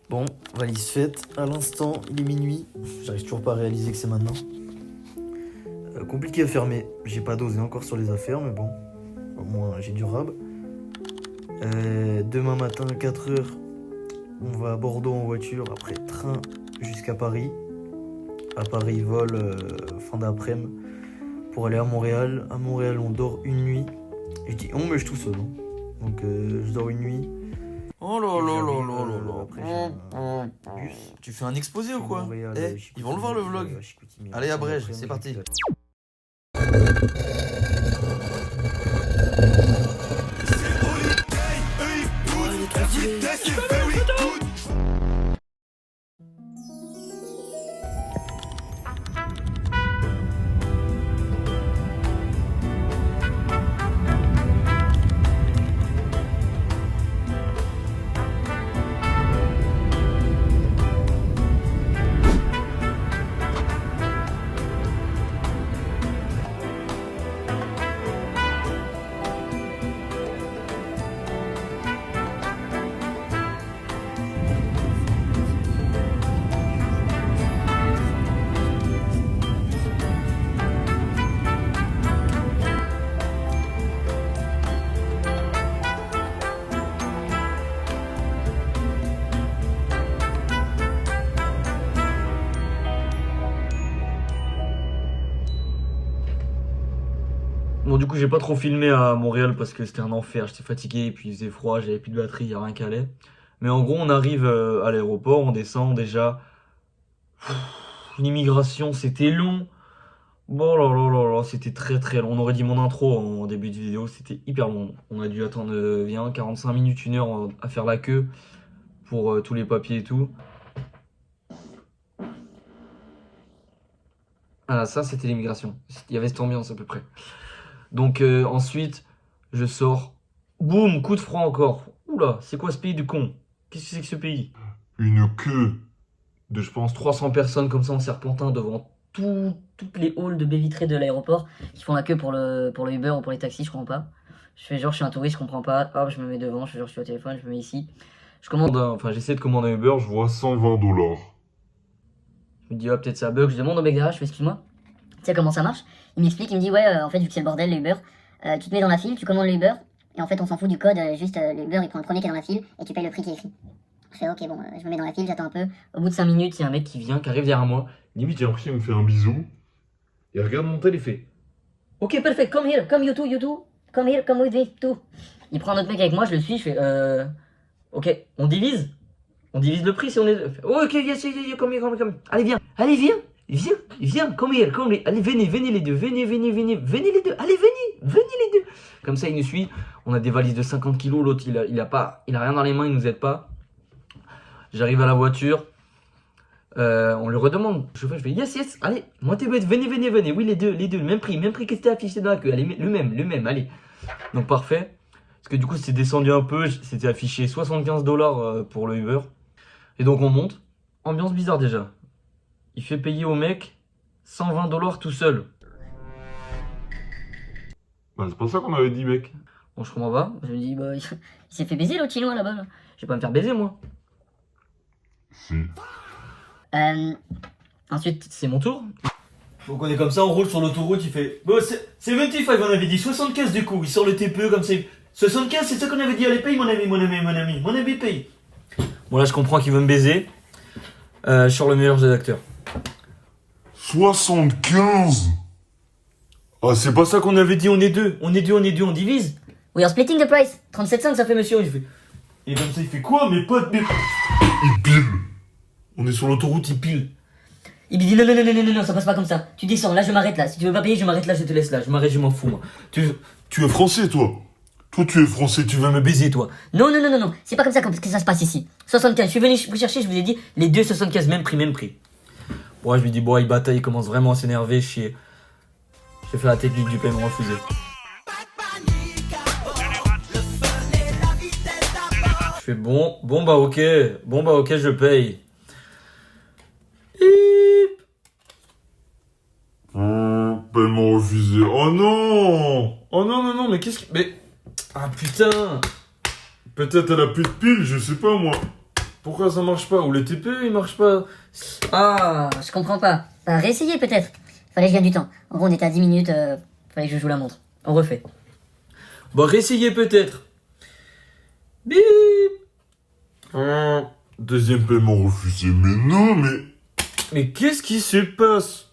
Bon, valise faite. À l'instant, il est minuit. J'arrive toujours pas à réaliser que c'est maintenant. Compliqué à fermer. J'ai pas dosé encore sur les affaires, mais bon. Au moins, j'ai du rab. Demain matin, 4h, on va à Bordeaux en voiture. Après, train jusqu'à Paris. À Paris, vol fin d'après-midi pour aller à Montréal. À Montréal, on dort une nuit. Et je dis on, mais je suis tout seul. Hein. Donc, je dors une nuit. Oh là là là là là là. Après, j'ai un bus. Tu fais un exposé ou quoi? Montréal, Ils vont le voir le vlog. Chicoutimi. Allez à Brège, c'est parti. Bon, du coup, j'ai pas trop filmé à Montréal parce que c'était un enfer. J'étais fatigué, puis il faisait froid, j'avais plus de batterie, y a rien qui allait. Mais en gros, on arrive à l'aéroport, on descend déjà. L'immigration, c'était long. Bon là là là là, c'était très très long. On aurait dit mon intro en début de vidéo, c'était hyper long. On a dû attendre 45 minutes, 1 heure à faire la queue pour tous les papiers et tout. Ah, ça, c'était l'immigration. Il y avait cette ambiance à peu près. Donc ensuite, je sors. Boum, coup de froid encore. Oula, c'est quoi ce pays de con? Qu'est-ce que c'est que ce pays? Une queue. De, je pense, 300 personnes comme ça en serpentin devant Toutes les halls de baies vitrées de l'aéroport qui font la queue pour le Uber ou pour les taxis, je comprends pas. Je fais genre je suis un touriste, je comprends pas. Hop, je me mets devant, je fais genre je suis au téléphone, je me mets ici. Je commande. Enfin, j'essaie de commander un Uber, Je vois 120 $. je me dis, ah, peut-être ça bug. Je demande au mec derrière, je fais excuse-moi. Tu sais comment ça marche? Il m'explique, il me dit ouais, en fait, vu que c'est le bordel, le Uber, tu te mets dans la file, tu commandes le Uber, et en fait, on s'en fout du code, juste le Uber il prend le premier qui est dans la file, et tu payes le prix qui est écrit. Je fais ok, bon, je me mets dans la file, j'attends un peu. Au bout de 5 minutes, il y a un mec qui vient, qui arrive derrière moi. Limite, j'ai l'impression qu'il me fait un bisou. Il regarde mon tel et fait. Ok, parfait, come here, come you too, come here, come with me too. Il prend un autre mec avec moi, je le suis, je fais Ok, on divise? On divise le prix si on est. Oh, ok, yes, come here. Allez, viens, come here. Allez, venez les deux, venez les deux, allez, venez les deux. Comme ça, il nous suit. On a des valises de 50 kilos, l'autre, il a rien dans les mains, il nous aide pas. J'arrive à la voiture. On lui redemande. Je fais yes, allez, moi t'es bête, venez, oui, les deux, le même prix que c'était affiché dans la queue, allez, le même, allez. Donc parfait. Parce que du coup, c'est descendu un peu, c'était affiché 75 $ pour le Uber. Et donc on monte. Ambiance bizarre déjà. Il fait payer au mec 120 $ tout seul. Bah, c'est pas ça qu'on avait dit, mec. Bon, je comprends pas. je me dis bah il s'est fait baiser l'autre chinois là-bas. Là. Je vais pas me faire baiser, moi. Si. Ensuite, C'est mon tour. Donc on est comme ça, on roule sur l'autoroute, il fait... Bon, c'est 25, on avait dit 75 du coup, il sort le TPE comme ça. 75, c'est ça qu'on avait dit, allez paye mon ami, paye. Bon là je comprends qu'il veut me baiser. Je sors le meilleur jeu d'acteur. 75. Ah, c'est pas ça qu'on avait dit, On est deux, on divise. we are splitting the price. 37,5 ça fait monsieur. Il fait... Et comme ça il fait quoi mes potes, Il pile. On est sur l'autoroute, il pile. Il me dit non, ça passe pas comme ça. Tu descends, là je m'arrête là. Si tu veux pas payer, je m'arrête là, je te laisse là. Je m'arrête, je m'en fous moi. Tu es français, toi. Toi, tu es français, tu veux me baiser. Baiser toi. Non, c'est pas comme ça que ça se passe ici. 75, je suis venu vous chercher, je vous ai dit Les deux 75, même prix. Bon, je lui dis, bon, il bataille, il commence vraiment à s'énerver, chier. J'ai fait la technique du paiement refusé. Je fais bon, bah ok, je paye. Paiement refusé. Oh non. Oh non, mais qu'est-ce que... Mais... Ah putain. Peut-être elle a plus de piles, je sais pas moi. Pourquoi ça marche pas? Ou les TPE ils marchent pas? Ah, je comprends pas. Bah, réessayer peut-être. Fallait que je gagne du temps. En gros, on était à 10 minutes, fallait que je joue la montre. On refait. Bah réessayer peut-être. Bip. Deuxième paiement refusé. Mais non, Mais qu'est-ce qui se passe?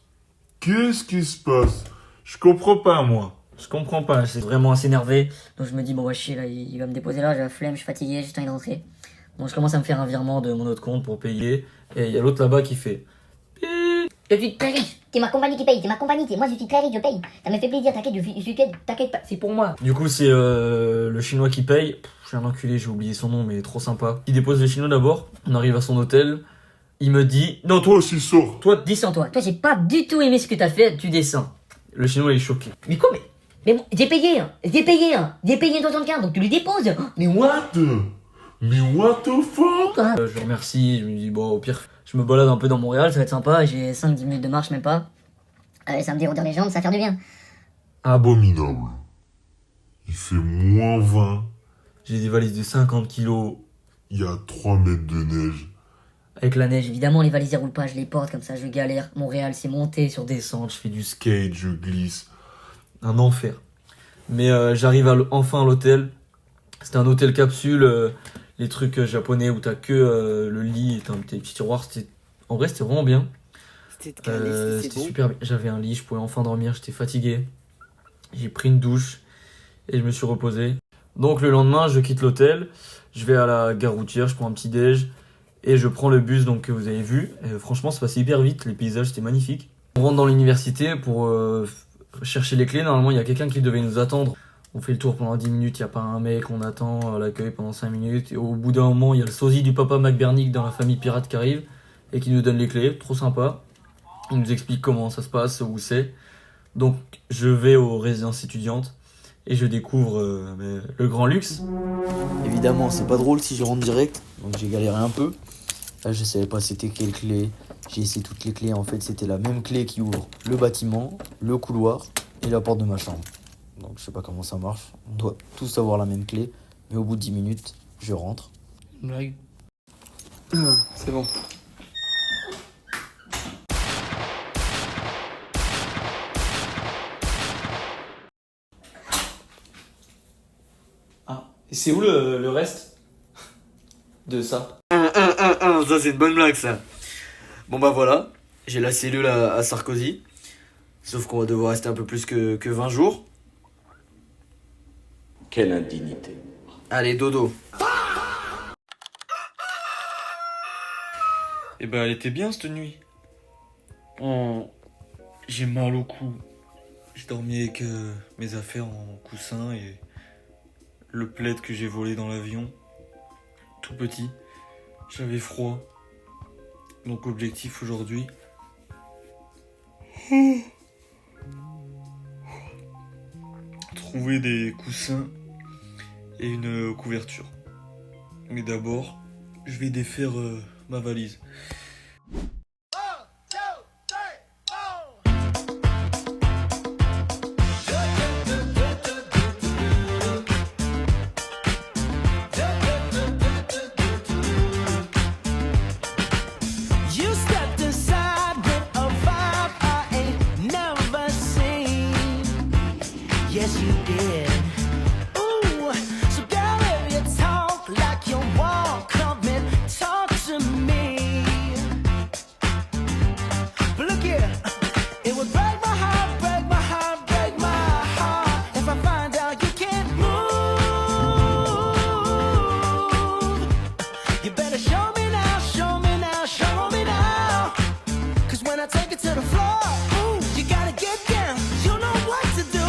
qu'est-ce qui se passe? Je comprends pas, moi. Je comprends pas, c'est Vraiment assez énervé. Donc je me dis, bon, ouais, chier, là, il va me déposer là, j'ai la flemme, je suis fatigué, j'ai juste envie de rentrer. Donc je commence à me faire un virement de mon autre compte pour payer. Et il y a l'autre là-bas qui fait. Je suis très riche, c'est ma compagnie qui paye, c'est ma compagnie, moi je suis très riche, je paye. Ça me fait plaisir, t'inquiète pas, c'est pour moi. Du coup, c'est le chinois qui paye. Je suis un enculé, j'ai oublié son nom, mais trop sympa. Il dépose le chinois d'abord. On arrive à son hôtel. Il me dit Non, toi aussi, sors. toi, Descends toi, toi j'ai pas du tout aimé ce que t'as fait, tu descends. le chinois il est choqué. Mais quoi, mais bon, j'ai payé 75, donc tu lui déposes. Mais what? Mais what the fuck? Je le remercie, je me dis bon au pire je me balade un peu dans Montréal, ça va être sympa. J'ai 5-10 minutes de marche, même pas. Ça me dérodeur les jambes, ça va faire du bien. Abominable. Il fait moins 20. J'ai des valises de 50 kilos. Il y a 3 mètres de neige. Avec la neige, Évidemment, les valises elles roulent pas, je les porte comme ça, je galère. Montréal, c'est monté sur des... descente, je fais du Skate, je glisse. un enfer. Mais j'arrive enfin à l'hôtel. C'était un hôtel capsule, les trucs japonais où t'as que le lit et t'as tes petits tiroirs. En vrai, c'était vraiment bien. C'était super bien. J'avais un lit, je pouvais enfin dormir, j'étais fatigué. J'ai pris une douche et je me suis reposé. Donc le lendemain, je quitte l'hôtel, je vais à la gare routière, je prends un petit déj et je prends le bus donc, que vous avez vu. Et, franchement, c'est passé hyper vite, les paysages c'était magnifique. On rentre dans l'université pour chercher les clés. Normalement, il y a quelqu'un qui devait nous attendre. On fait le tour pendant 10 minutes, il n'y a pas un mec, on attend à l'accueil pendant 5 minutes. Et au bout d'un moment, il y a le sosie du papa McBernick dans la famille pirate qui arrive et qui nous donne les clés, trop sympa. Il nous explique comment ça se passe, où c'est. Donc je vais aux résidences étudiantes et je découvre le grand luxe. Évidemment, c'est pas drôle si je rentre direct, donc j'ai galéré un peu. Là, je savais pas c'était quelle clé. J'ai essayé toutes les clés. En fait, c'était la même clé qui ouvre le bâtiment, le couloir et la porte de ma chambre. Donc, je sais pas comment ça marche. On doit tous avoir la même clé, mais au bout de 10 minutes, je rentre. Une blague. C'est bon. Ah, et c'est où le reste de ça? Ça, c'est une bonne blague, ça. Bon, bah voilà, j'ai la cellule à Sarkozy. Sauf qu'on va devoir rester un peu plus que 20 jours. Quelle indignité. Allez, dodo. Eh ben, elle était bien cette nuit. Oh, j'ai mal au cou. J'ai dormi avec mes affaires en coussin et le plaid que j'ai volé dans l'avion. Tout petit. J'avais froid. Donc, objectif aujourd'hui. Trouver des coussins et une couverture. Mais d'abord, je vais défaire ma valise. Yes, you did. Ooh, so girl, if you talk like you walk, come and talk to me. But look here, it would break my heart, break my heart, break my heart if I find out you can't move. You better show me now, show me now, show me now. 'Cause when I take it to the floor, ooh, you gotta get down. You know what to do.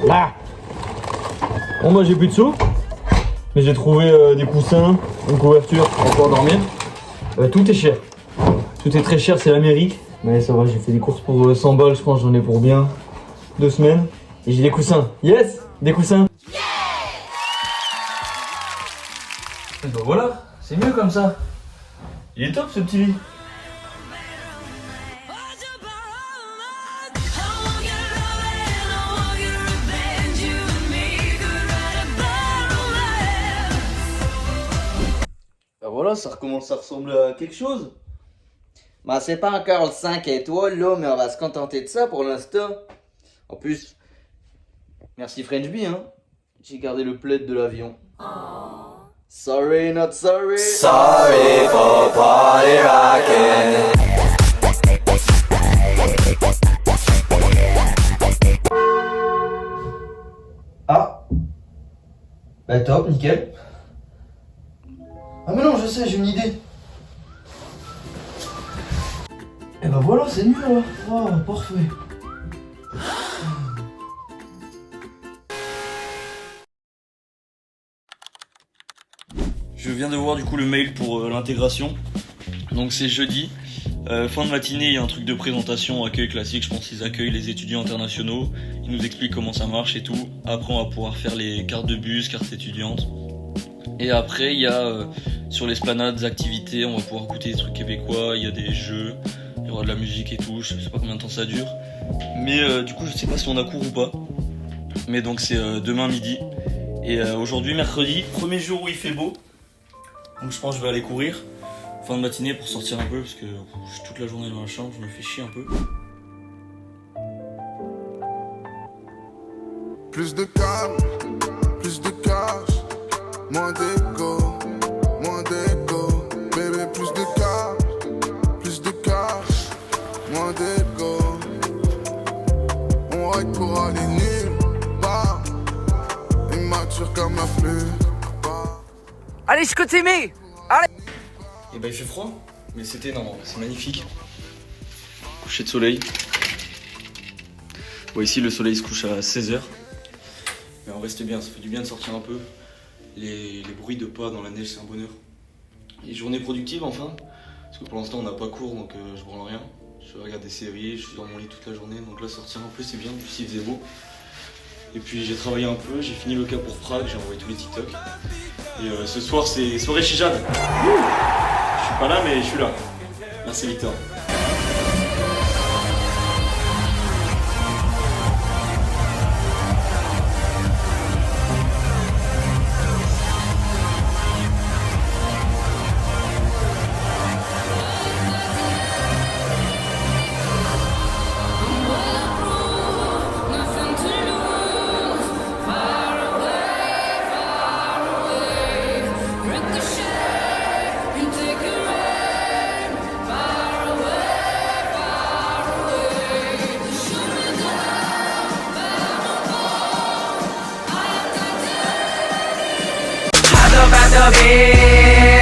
Là. Bon, moi j'ai plus de sous, mais j'ai trouvé des coussins, une couverture pour pouvoir dormir. Tout est cher. Tout est très cher, c'est l'Amérique. Mais ça va, j'ai fait des courses pour 100 balles, je pense, j'en ai pour bien 2 semaines. Et j'ai des coussins. Yes, des coussins. Et bah voilà, c'est mieux comme ça. Il est top ce petit lit. Ben voilà, ça recommence à ressembler à quelque chose. Ben c'est pas encore le 5 étoiles là, mais on va se contenter de ça pour l'instant. En plus, merci French Bee, hein. J'ai gardé le plaid de l'avion. Sorry, not sorry. Sorry for party rocking. Ah. Bah top, nickel. Ah mais non, je sais, j'ai une idée. Et bah voilà, c'est mieux là. Oh, parfait. Je viens de voir du coup le mail pour l'intégration. Donc c'est jeudi. Fin de matinée, il y a un truc de présentation, accueil classique, je pense qu'ils accueillent les étudiants internationaux. Ils nous expliquent comment ça marche et tout. Après on va pouvoir faire les cartes de bus, cartes étudiantes. Et après il y a sur l'esplanade des activités, on va pouvoir goûter des trucs québécois, il y a des jeux, il y aura de la musique et tout, je sais pas combien de temps ça dure. Mais du coup je sais pas si on a cours ou pas. Mais donc c'est demain midi. Et aujourd'hui mercredi, premier jour où il fait beau. Donc je pense que je vais aller courir fin de matinée pour sortir un peu parce que je suis toute la journée dans la chambre, je me fais chier un peu. Plus de calme, plus de cash, moins d'égo, bébé, plus de cash, moins d'égo. On ride pour aller nulle part, immature comme la pluie. Allez, je peux t'aimer. Allez. Et bah il fait froid, mais c'était non, c'est magnifique. Coucher de soleil. Bon ici le soleil se couche à 16h. Mais on reste bien, ça fait du bien de sortir un peu. Les bruits de pas dans la neige c'est un bonheur. Et journée productive enfin. Parce que pour l'instant on n'a pas cours donc je branle rien. Je regarde des séries, je suis dans mon lit toute la journée. Donc là sortir un peu c'est bien, plus il faisait beau. Et puis j'ai travaillé un peu, j'ai fini le cas pour Prague, j'ai envoyé tous les TikTok. Et ce soir c'est soirée chez Jade. Je suis pas là mais je suis là. Merci Victor.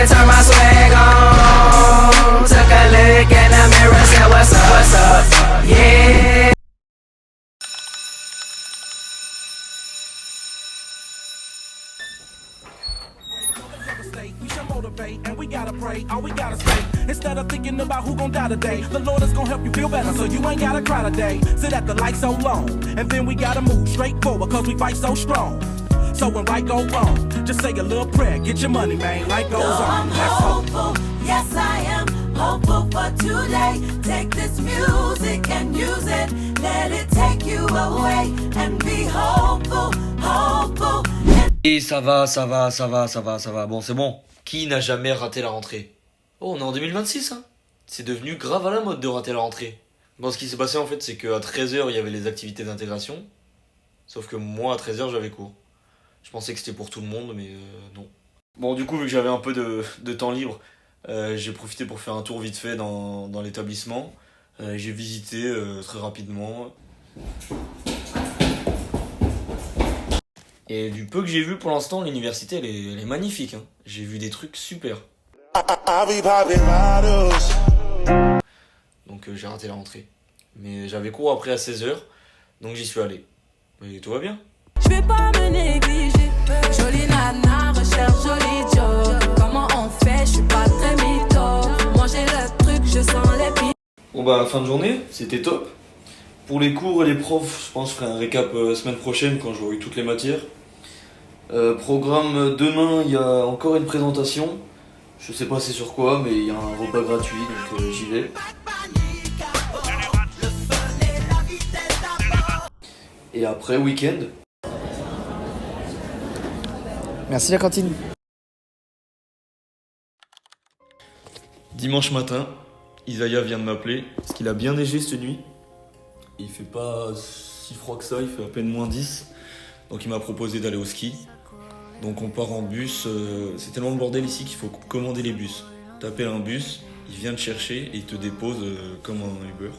Turn my swag on. Took a look in the mirror, said what's up, yeah. We should motivate and we gotta pray. All we gotta say, instead of thinking about who gon' die today, the Lord is gon' help you feel better, so you ain't gotta cry today. Sit at the light so long, and then we gotta move straight forward, cause we fight so strong. So when right go wrong, just say a little prayer, get your money, man, life goes on. I'm hopeful, yes I am hopeful for today. Take this music and use it, let it take you away and be hopeful, hopeful. Et ça va. Bon, c'est bon. Qui n'a jamais raté la rentrée? Oh, on est en 2026, hein. C'est devenu grave à la mode de rater la rentrée. Bon, ce qui s'est passé en fait, c'est qu'à 13h, il y avait les activités d'intégration. Sauf que moi, à 13h, j'avais cours. Je pensais que c'était pour tout le monde, mais non. Bon, du coup, vu que j'avais un peu de temps libre, j'ai profité pour faire un tour vite fait dans l'établissement. J'ai visité très rapidement. Et du peu que j'ai vu pour l'instant, l'université, elle est magnifique. Hein. J'ai vu des trucs super. Donc j'ai raté la rentrée. Mais j'avais cours après à 16h, donc j'y suis allé. Mais tout va bien. Je vais pas me négliger. Jolie nana, recherche joli job. Comment on fait, je suis pas très mytho. Manger le truc, je sens les pieds. Bon bah fin de journée, c'était top. Pour les cours et les profs, je pense que je ferai un récap semaine prochaine quand j'aurai eu toutes les matières. Programme demain, il y a encore une présentation. Je sais pas c'est sur quoi, mais il y a un repas gratuit, donc j'y vais. Et après, week-end. Merci la cantine. Dimanche matin, Isaiah vient de m'appeler, parce qu'il a bien neigé cette nuit. Il fait pas si froid que ça, il fait à peine moins 10. Donc il m'a proposé d'aller au ski. Donc on part en bus, c'est tellement le bordel ici qu'il faut commander les bus. T'appelles un bus, il vient te chercher et il te dépose comme un Uber.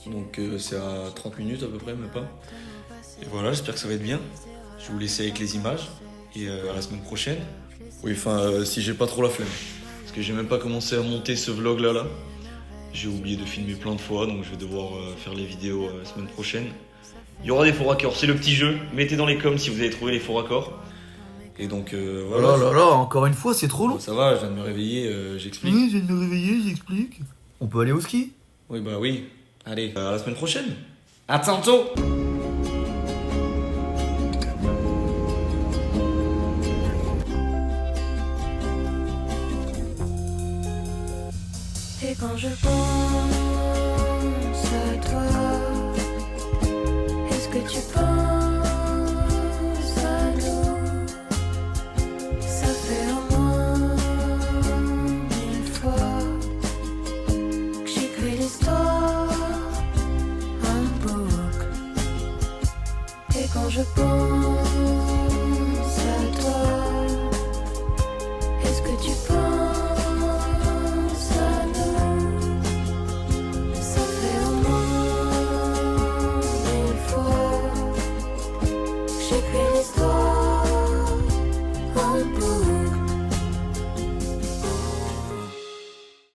Donc c'est à 30 minutes à peu près, même pas. Et voilà, j'espère que ça va être bien. Je vais vous laisser avec les images et à la semaine prochaine. Oui, enfin si j'ai pas trop la flemme. Parce que j'ai même pas commencé à monter ce vlog là. J'ai oublié de filmer plein de fois, donc je vais devoir faire les vidéos la semaine prochaine. Il y aura des faux raccords, c'est le petit jeu. Mettez dans les coms si vous avez trouvé les faux raccords. Et donc voilà. Oh là là, encore une fois, c'est trop long. Bon, ça va, je viens de me réveiller, j'explique. Oui, je viens de me réveiller, j'explique. On peut aller au ski? Oui, bah oui. Allez, à la semaine prochaine. À tantôt. Et quand je pense à toi, est-ce que tu penses